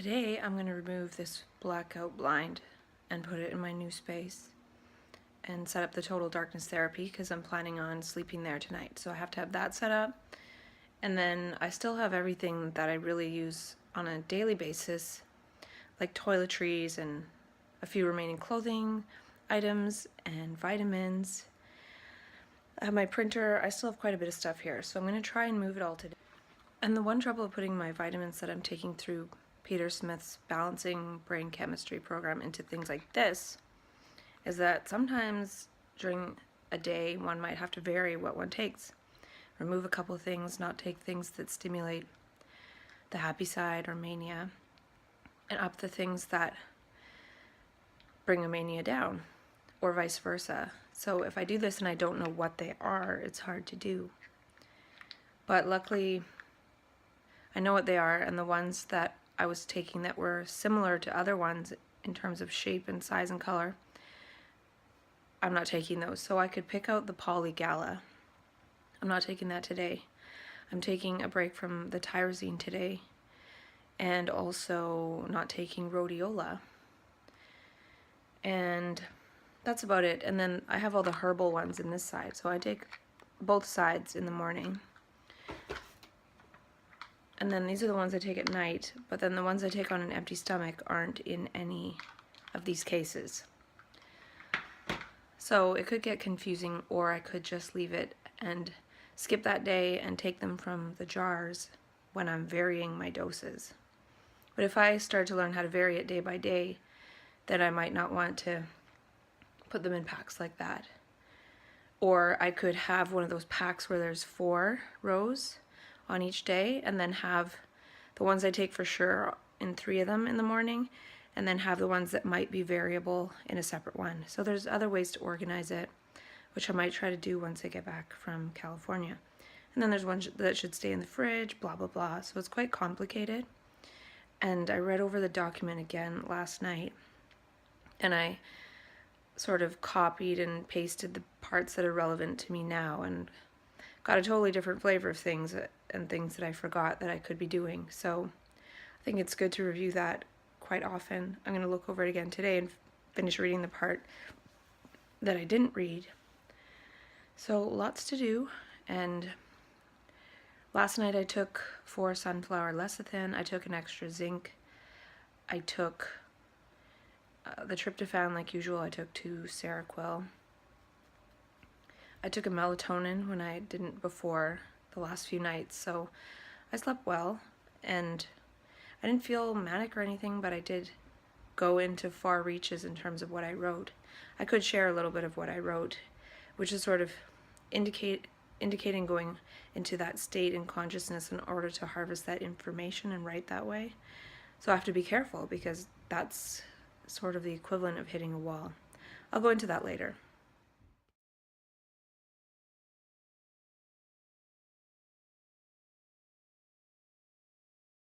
Today I'm going to remove this blackout blind and put it in my new space and set up the total darkness therapy because I'm planning on sleeping there tonight. So I have to have that set up, and then I still have everything that I really use on a daily basis, like toiletries and a few remaining clothing items and vitamins. I have my printer. I still have quite a bit of stuff here, so I'm going to try and move it all today. And the one trouble of putting my vitamins that I'm taking through Peter Smith's Balancing Brain Chemistry program into things like this is that sometimes during a day one might have to vary what one takes. Remove a couple of things, not take things that stimulate the happy side or mania, and up the things that bring a mania down, or vice versa. So if I do this and I don't know what they are, it's hard to do. But luckily I know what they are, and the ones that I was taking that were similar to other ones in terms of shape and size and color, I'm not taking those. So I could pick out the Poly Gala. I'm not taking that today. I'm taking a break from the tyrosine today, and also not taking rhodiola. And that's about it. And then I have all the herbal ones in this side, so I take both sides in the morning. And then these are the ones I take at night, but then the ones I take on an empty stomach aren't in any of these cases. So it could get confusing, or I could just leave it and skip that day and take them from the jars when I'm varying my doses. But if I start to learn how to vary it day by day, then I might not want to put them in packs like that. Or I could have one of those packs where there's 4 rows on each day, and then have the ones I take for sure in 3 of them in the morning, and then have the ones that might be variable in a separate one. So there's other ways to organize it, which I might try to do once I get back from California. And then there's one that should stay in the fridge, blah blah blah. So it's quite complicated. And I read over the document again last night, and I sort of copied and pasted the parts that are relevant to me now, and got a totally different flavor of things and things that I forgot that I could be doing. So I think it's good to review that quite often. I'm going to look over it again today and finish reading the part that I didn't read. So lots to do. And last night I took 4 sunflower lecithin. I took an extra zinc. I took the tryptophan like usual. I took 2 Seroquel. I took a melatonin when I didn't before the last few nights, so I slept well, and I didn't feel manic or anything, but I did go into far reaches in terms of what I wrote. I could share a little bit of what I wrote, which is sort of indicating going into that state in consciousness in order to harvest that information and write that way. So I have to be careful, because that's sort of the equivalent of hitting a wall. I'll go into that later.